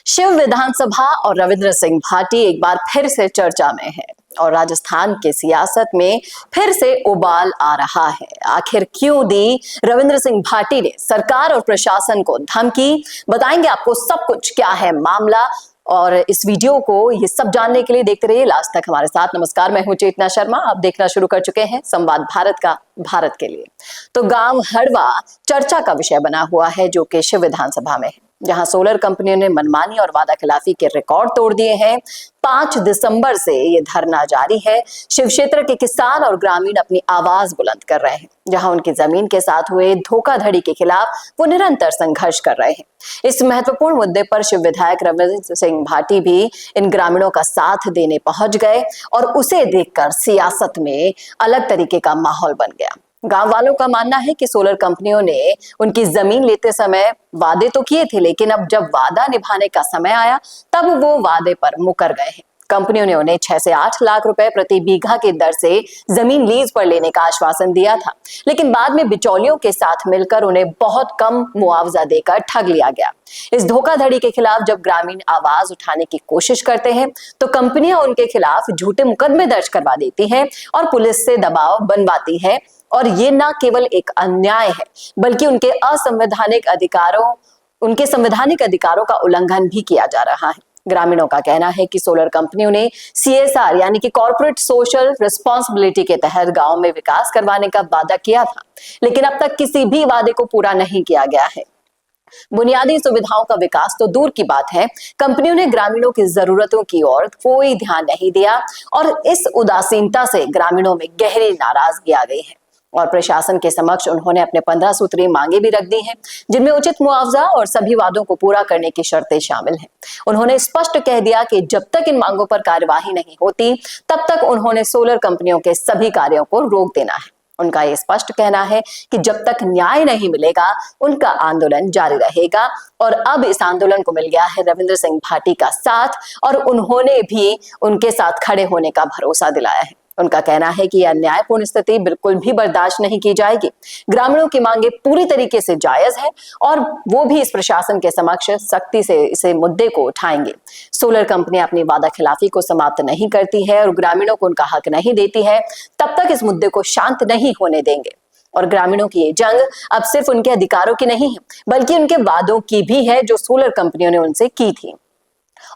शिव विधानसभा और रविंद्र सिंह भाटी एक बार फिर से चर्चा में है और राजस्थान के सियासत में फिर से उबाल आ रहा है। आखिर क्यों दी रविंद्र सिंह भाटी ने सरकार और प्रशासन को धमकी? बताएंगे आपको सब कुछ, क्या है मामला। और इस वीडियो को ये सब जानने के लिए देखते रहिए लास्ट तक हमारे साथ। नमस्कार, मैं हूं चेतना शर्मा। आप देखना शुरू कर चुके हैं संवाद भारत का भारत के लिए। तो गांव हड़वा चर्चा का विषय बना हुआ है, जो कि शिव विधानसभा में है, जहां सोलर कंपनियों ने मनमानी और वादा खिलाफी के रिकॉर्ड तोड़ दिए हैं। 5 दिसंबर से ये धरना जारी है। शिव क्षेत्र के किसान और ग्रामीण अपनी आवाज बुलंद कर रहे हैं, जहां उनकी जमीन के साथ हुए धोखाधड़ी के खिलाफ वो निरंतर संघर्ष कर रहे हैं। इस महत्वपूर्ण मुद्दे पर शिव विधायक रविंद्र सिंह भाटी भी इन ग्रामीणों का साथ देने पहुंच गए और उसे देखकर सियासत में अलग तरीके का माहौल बन गया। गांव वालों का मानना है कि सोलर कंपनियों ने उनकी जमीन लेते समय वादे तो किए थे, लेकिन अब जब वादा निभाने का समय आया तब वो वादे पर मुकर गए हैं। कंपनियों ने उन्हें 6 से 8 लाख रुपए प्रति बीघा की दर से जमीन लीज पर लेने का आश्वासन दिया था, लेकिन बाद में बिचौलियों के साथ मिलकर उन्हें बहुत कम मुआवजा देकर ठग लिया गया। इस धोखाधड़ी के खिलाफ जब ग्रामीण आवाज उठाने की कोशिश करते हैं तो कंपनियां उनके खिलाफ झूठे मुकदमे दर्ज करवा देती हैं और पुलिस से दबाव बनवाती है। और ये न केवल एक अन्याय है, बल्कि उनके संवैधानिक अधिकारों का उल्लंघन भी किया जा रहा है। ग्रामीणों का कहना है कि सोलर कंपनियों ने CSR यानी कि कॉर्पोरेट सोशल रिस्पॉन्सिबिलिटी के तहत गांव में विकास करवाने का वादा किया था, लेकिन अब तक किसी भी वादे को पूरा नहीं किया गया है। बुनियादी सुविधाओं का विकास तो दूर की बात है, कंपनियों ने ग्रामीणों की जरूरतों की ओर कोई ध्यान नहीं दिया और इस उदासीनता से ग्रामीणों में गहरी नाराजगी आ गई है। और प्रशासन के समक्ष उन्होंने अपने 15 सूत्रीय मांगे भी रख दी हैं, जिनमें उचित मुआवजा और सभी वादों को पूरा करने की शर्तें शामिल हैं। उन्होंने स्पष्ट कह दिया कि जब तक इन मांगों पर कार्यवाही नहीं होती तब तक उन्होंने सोलर कंपनियों के सभी कार्यों को रोक देना है। उनका ये स्पष्ट कहना है कि जब तक न्याय नहीं मिलेगा उनका आंदोलन जारी रहेगा। और अब इस आंदोलन को मिल गया है रविंद्र सिंह भाटी का साथ और उन्होंने भी उनके साथ खड़े होने का भरोसा दिलाया है। उनका कहना है कि यह अन्यायपूर्ण स्थिति बिल्कुल भी बर्दाश्त नहीं की जाएगी। ग्रामीणों की मांगे पूरी तरीके से जायज है और वो भी इस प्रशासन के समक्ष सख्ती से इसे मुद्दे को उठाएंगे। सोलर कंपनियां अपनी वादा खिलाफी को समाप्त नहीं करती है और ग्रामीणों को उनका हक नहीं देती है, तब तक इस मुद्दे को शांत नहीं होने देंगे। और ग्रामीणों की ये जंग अब सिर्फ उनके अधिकारों की नहीं है, बल्कि उनके वादों की भी है जो सोलर कंपनियों ने उनसे की थी।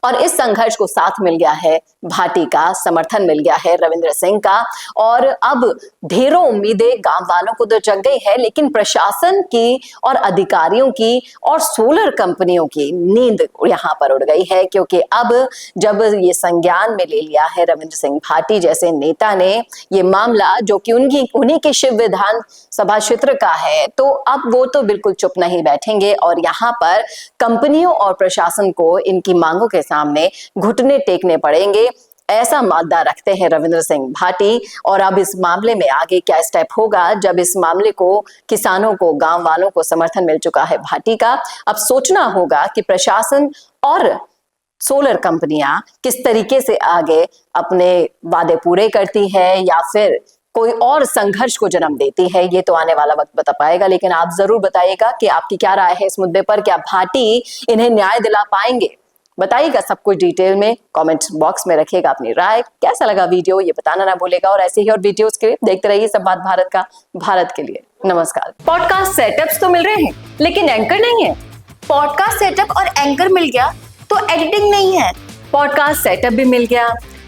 और इस संघर्ष को साथ मिल गया है भाटी का, समर्थन मिल गया है रविंद्र सिंह का। और अब ढेरों उम्मीदें गांव वालों को तो जग गई है, लेकिन प्रशासन की और अधिकारियों की और सोलर कंपनियों की नींद यहां पर उड़ गई है, क्योंकि अब जब ये संज्ञान में ले लिया है रविंद्र सिंह भाटी जैसे नेता ने ये मामला, जो कि उन्हीं के शिव विधानसभा क्षेत्र का है, तो अब वो तो बिल्कुल चुप नहीं बैठेंगे और यहाँ पर कंपनियों और प्रशासन को इनकी मांगों के सामने घुटने टेकने पड़ेंगे। ऐसा मादा रखते हैं रविंद्र सिंह भाटी। और अब इस मामले में आगे क्या स्टेप होगा, जब इस मामले को किसानों को, गांव वालों को समर्थन मिल चुका है भाटी का, अब सोचना होगा कि प्रशासन और सोलर कंपनियां किस तरीके से आगे अपने वादे पूरे करती है या फिर कोई और संघर्ष को जन्म देती है। ये तो आने वाला वक्त बता पाएगा, लेकिन आप जरूर बताइएगा कि आपकी क्या राय है इस मुद्दे पर। क्या भाटी इन्हें न्याय दिला पाएंगे? बताइएगा सब कुछ डिटेल में, कमेंट बॉक्स में रखिएगा अपनी राय। कैसा लगा वीडियो ये बताना ना भूलेगा और ऐसे ही और वीडियोस के लिए देखते रहिए संवाद भारत का भारत के लिए। नमस्कार। पॉडकास्ट सेटअप्स तो मिल रहे हैं, लेकिन एंकर नहीं है। पॉडकास्ट सेटअप और एंकर मिल गया तो एडिटिंग नहीं है। पॉडकास्ट सेटअप भी मिल गया,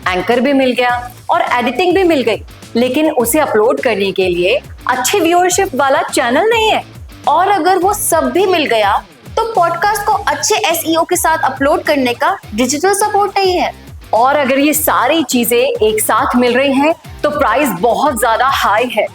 एंकर भी मिल गया और एडिटिंग भी मिल गई, लेकिन उसे अपलोड करने के लिए अच्छी व्यूअरशिप वाला चैनल नहीं है। और अगर वो सब भी मिल गया तो पॉडकास्ट को अच्छे SEO के साथ अपलोड करने का डिजिटल सपोर्ट नहीं है। और अगर ये सारी चीजें एक साथ मिल रही हैं तो प्राइस बहुत ज्यादा हाई है।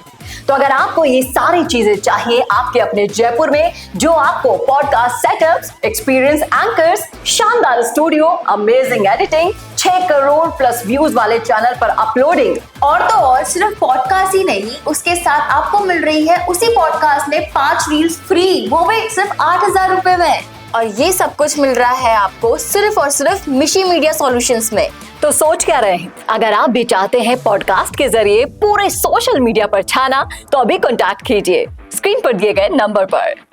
तो अगर आपको ये सारी चीजें चाहिए आपके अपने जयपुर में, जो आपको पॉडकास्ट सेटअप्स, एक्सपीरियंस एंकर्स, शानदार studio, amazing editing, 6 crore plus views वाले चैनल पर अपलोडिंग, और तो और सिर्फ पॉडकास्ट ही नहीं, उसके साथ आपको मिल रही है उसी पॉडकास्ट में 5 रील्स फ्री, वो भी सिर्फ 8,000 रुपए में। और ये सब कुछ मिल रहा है आपको सिर्फ और सिर्फ मिशी मीडिया सॉल्यूशंस में। तो सोच क्या रहे हैं? अगर आप भी चाहते हैं पॉडकास्ट के जरिए पूरे सोशल मीडिया पर छाना, तो अभी कॉन्टैक्ट कीजिए स्क्रीन पर दिए गए नंबर पर।